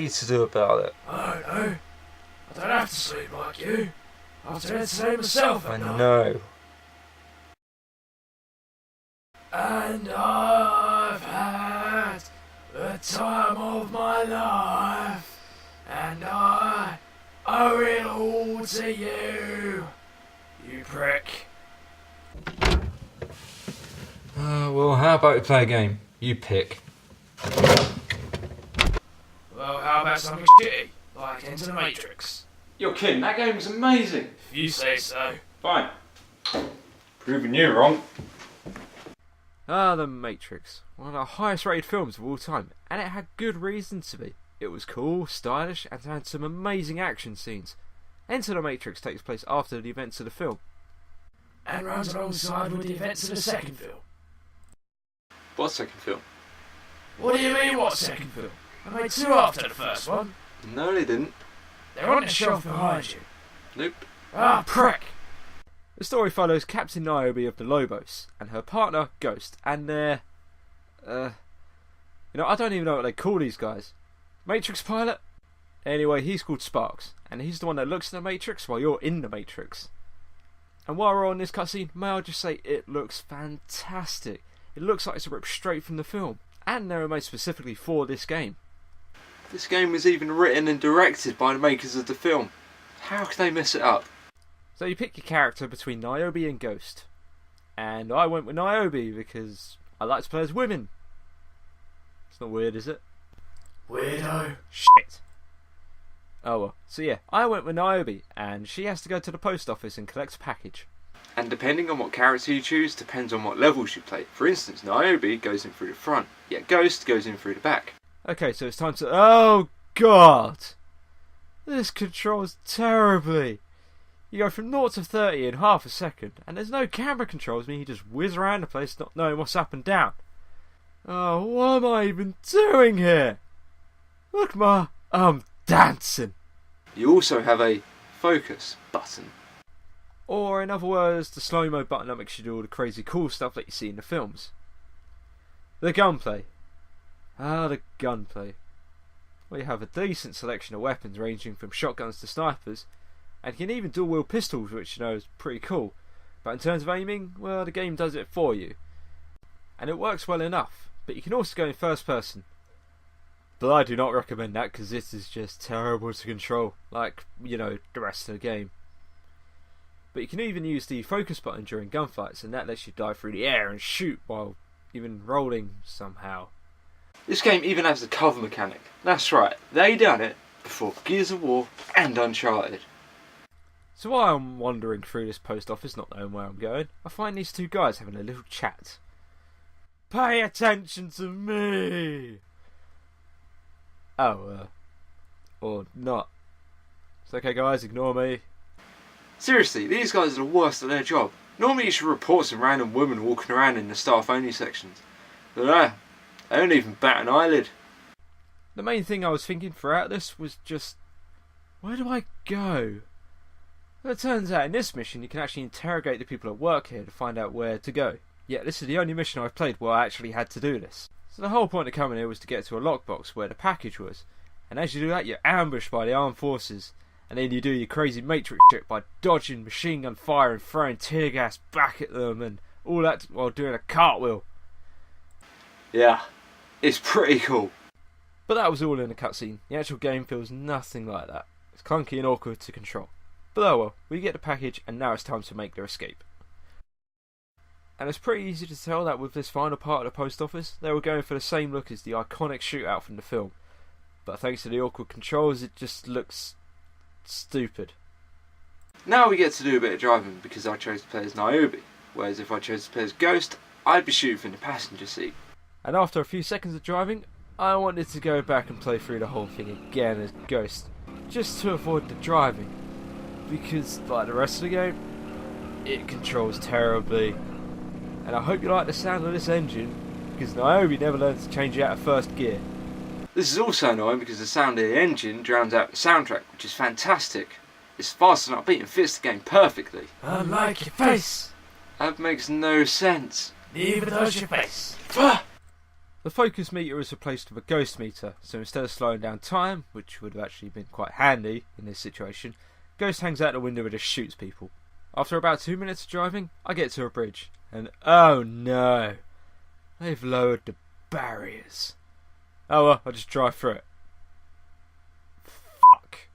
you to do about it? I don't know. I don't have to sleep like you. I have to entertain myself I at night. know. And I've had the time of my life. And I owe it all to you. You prick. Well, how about we play a game? You pick. Well, how about something shitty, like Into the Matrix? You're kidding, that game was amazing. If you say so. Fine. Proving you wrong. The Matrix. One of the highest rated films of all time, and it had good reason to be. It was cool, stylish, and had some amazing action scenes. Enter the Matrix takes place after the events of the film. And runs alongside with the events of the second film. What second film? What do you mean, what second film? I made two after the first one. No, they didn't. They're on the shelf behind you. Nope. Ah, prick! The story follows Captain Niobe of the Lobos and her partner Ghost, and their I don't even know what they call these guys. Matrix pilot? Anyway, he's called Sparks, and he's the one that looks in the Matrix while you're in the Matrix. And while we're on this cutscene, may I just say it looks fantastic. It looks like it's ripped straight from the film, and they were made specifically for this game. This game was even written and directed by the makers of the film. How could they mess it up? So you pick your character between Niobe and Ghost. And I went with Niobe because I like to play as women. It's not weird, is it? Weirdo. Shit. Oh well. So yeah, I went with Niobe, and she has to go to the post office and collect a package. And depending on what character you choose, depends on what levels you play. For instance, Niobe goes in through the front, yet Ghost goes in through the back. Okay, so it's time to... Oh god! This controls terribly. You go from 0 to 30 in half a second, and there's no camera controls, meaning you just whiz around the place not knowing what's up and down. Oh, what am I even doing here? Look, I'm dancing. You also have a focus button. Or, in other words, the slow-mo button that makes you do all the crazy cool stuff that you see in the films. The gunplay. The gunplay. Well, you have a decent selection of weapons ranging from shotguns to snipers, and you can even dual-wield pistols, which is pretty cool. But in terms of aiming, well, the game does it for you. And it works well enough, but you can also go in first person. But I do not recommend that because this is just terrible to control, like, the rest of the game. But you can even use the focus button during gunfights, and that lets you dive through the air and shoot while even rolling somehow. This game even has a cover mechanic. That's right, they done it before Gears of War and Uncharted. So while I'm wandering through this post office, not knowing where I'm going, I find these two guys having a little chat. Pay attention to me! Or not. It's okay guys, ignore me. Seriously, these guys are the worst at their job. Normally you should report some random woman walking around in the staff only sections. But they don't even bat an eyelid. The main thing I was thinking throughout this was just, where do I go? Well, it turns out in this mission you can actually interrogate the people at work here to find out where to go. Yet this is the only mission I've played where I actually had to do this. So the whole point of coming here was to get to a lockbox where the package was. And as you do that, you're ambushed by the armed forces. And then you do your crazy Matrix shit by dodging machine gun fire and throwing tear gas back at them and all that while doing a cartwheel. Yeah, it's pretty cool. But that was all in the cutscene. The actual game feels nothing like that. It's clunky and awkward to control. But oh well, we get the package and now it's time to make their escape. And it's pretty easy to tell that with this final part of the post office, they were going for the same look as the iconic shootout from the film. But thanks to the awkward controls, it just looks stupid. Now we get to do a bit of driving because I chose to play as Niobe, whereas if I chose to play as Ghost, I'd be shooting from the passenger seat. And after a few seconds of driving, I wanted to go back and play through the whole thing again as Ghost, just to avoid the driving, because like the rest of the game, it controls terribly. And I hope you like the sound of this engine, because Niobe never learned to change it out of first gear. This is also annoying because the sound of the engine drowns out the soundtrack, which is fantastic. It's fast and upbeat and fits the game perfectly. Unlike your face. That makes no sense. Neither does your face. The The focus meter is replaced with a ghost meter, so instead of slowing down time, which would have actually been quite handy in this situation, Ghost hangs out the window and just shoots people. After about 2 minutes of driving, I get to a bridge, and oh no, they've lowered the barriers. Oh well, I'll just drive through it. Fuck.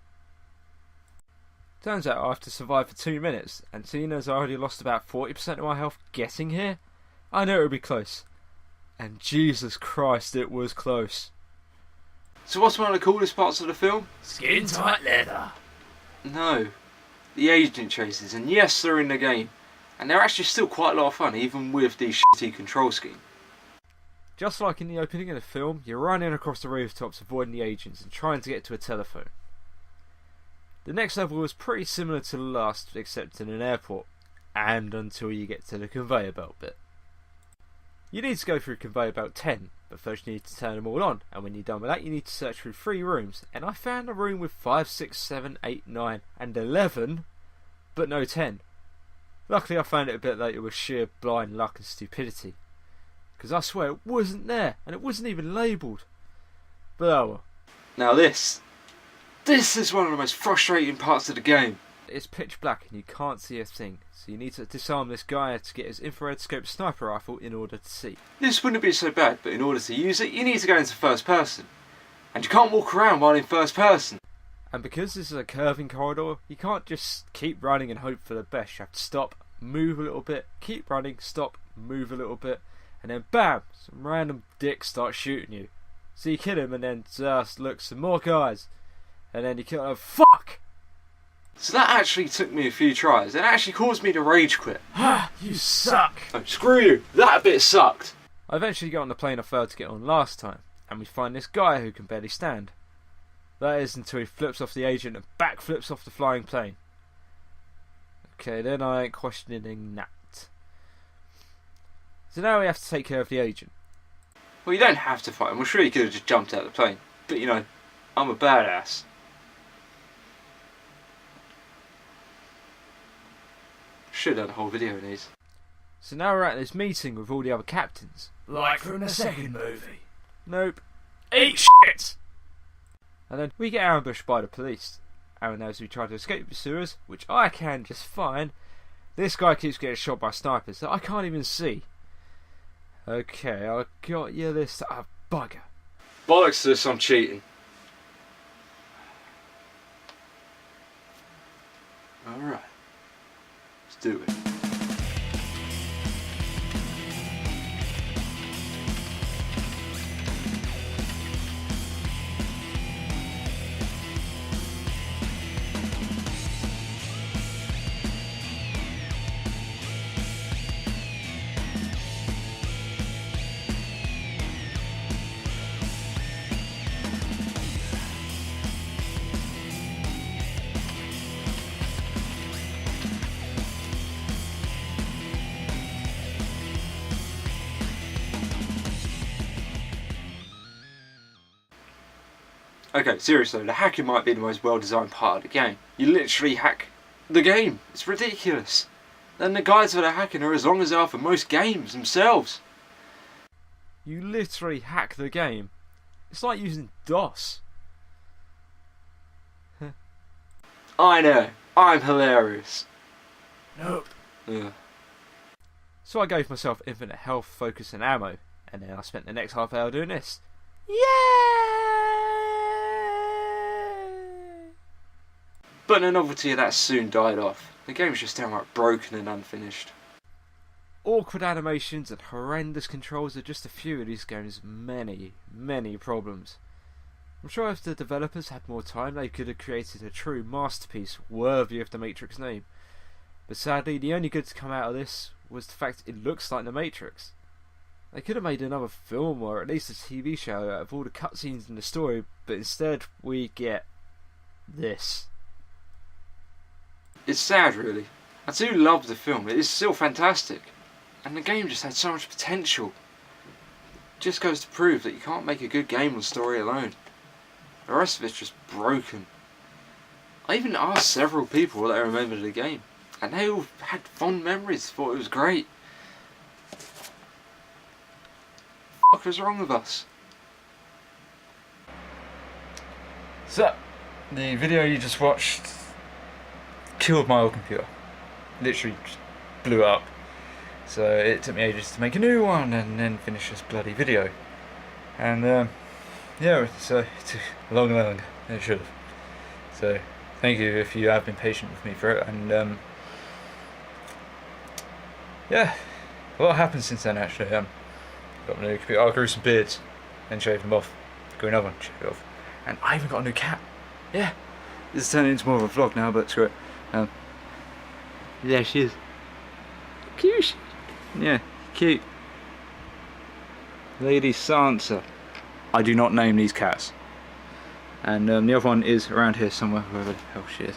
Turns out I have to survive for 2 minutes, and seeing as I already lost about 40% of my health getting here, I knew it would be close. And Jesus Christ, it was close. So what's one of the coolest parts of the film? Skin tight leather. No, the agent chases, and yes, they're in the game. And they're actually still quite a lot of fun, even with the shitty control scheme. Just like in the opening of the film, you're running across the rooftops avoiding the agents and trying to get to a telephone. The next level was pretty similar to the last, except in an airport, and until you get to the conveyor belt bit. You need to go through conveyor belt 10, but first you need to turn them all on, and when you're done with that you need to search through 3 rooms, and I found a room with 5, 6, 7, 8, 9 and 11, but no 10. Luckily I found it a bit later with sheer blind luck and stupidity, because I swear it wasn't there, and it wasn't even labelled. But oh well. Now this is one of the most frustrating parts of the game. It's pitch black and you can't see a thing, so you need to disarm this guy to get his infrared scope sniper rifle in order to see. This wouldn't be so bad, but in order to use it, you need to go into first person. And you can't walk around while in first person. And because this is a curving corridor, you can't just keep running and hope for the best. You have to stop, move a little bit, keep running, stop, move a little bit, and then BAM! Some random dick starts shooting you. So you kill him and then just look, some more guys. And then you kill him, fuck! So that actually took me a few tries. It actually caused me to rage quit. Ha! You suck. Oh, screw you! That bit sucked! I eventually get on the plane I failed to get on last time, and we find this guy who can barely stand. That is until he flips off the agent and backflips off the flying plane. Okay, then I ain't questioning that. So now we have to take care of the agent. Well, you don't have to fight him. I'm sure you could have just jumped out of the plane. But you know, I'm a badass. Should have done a whole video of these. So now we're at this meeting with all the other captains. Like from the second movie. Nope. Eat shit! And then we get ambushed by the police. And as we try to escape the sewers, which I can just fine, this guy keeps getting shot by snipers that I can't even see. Okay, I got you this bugger. Bollocks to this, I'm cheating. Alright. Let's do it. Okay, seriously, the hacking might be the most well-designed part of the game. You literally hack the game. It's ridiculous. Then the guides for the hacking are as long as they are for most games themselves. You literally hack the game. It's like using DOS. I know. I'm hilarious. Nope. Ugh. So I gave myself infinite health, focus and ammo. And then I spent the next half hour doing this. Yay! But the novelty of that soon died off. The game's just downright broken and unfinished. Awkward animations and horrendous controls are just a few of these game's many, many problems. I'm sure if the developers had more time they could have created a true masterpiece worthy of the Matrix name. But sadly the only good to come out of this was the fact it looks like the Matrix. They could have made another film or at least a TV show out of all the cutscenes in the story, but instead we get this. It's sad, really. I do love the film. It is still fantastic. And the game just had so much potential. It just goes to prove that you can't make a good game on story alone. The rest of it's just broken. I even asked several people what they remembered of the game, and they all had fond memories, thought it was great. fuck was wrong with us? So, the video you just watched killed my old computer. Literally just blew it up. So it took me ages to make a new one and then finish this bloody video. And yeah, so it took longer than it should have. So thank you if you have been patient with me for it. And yeah, a lot happened since then actually. Got a new computer. I grew some beards, then shaved them off. Grew another one, shaved it off. And I even got a new cat. Yeah, this is turning into more of a vlog now, but screw it. Yeah, she is. Cute. Yeah, cute. Lady Sansa. I do not name these cats. And the other one is around here somewhere, wherever the hell she is.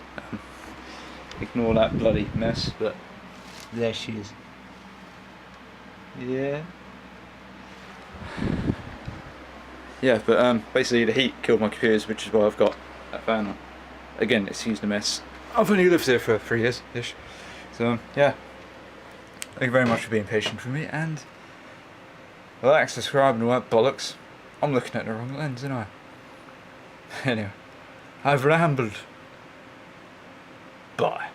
Ignore that bloody mess, but there she is. Yeah. Yeah, but basically the heat killed my computers, which is why I've got that fan on. Again, it's used a mess. I've only lived here for 3 years-ish. So, yeah. Thank you very much for being patient with me, and like, subscribe and all that bollocks. I'm looking at the wrong lens, aren't I? Anyway, I've rambled. Bye.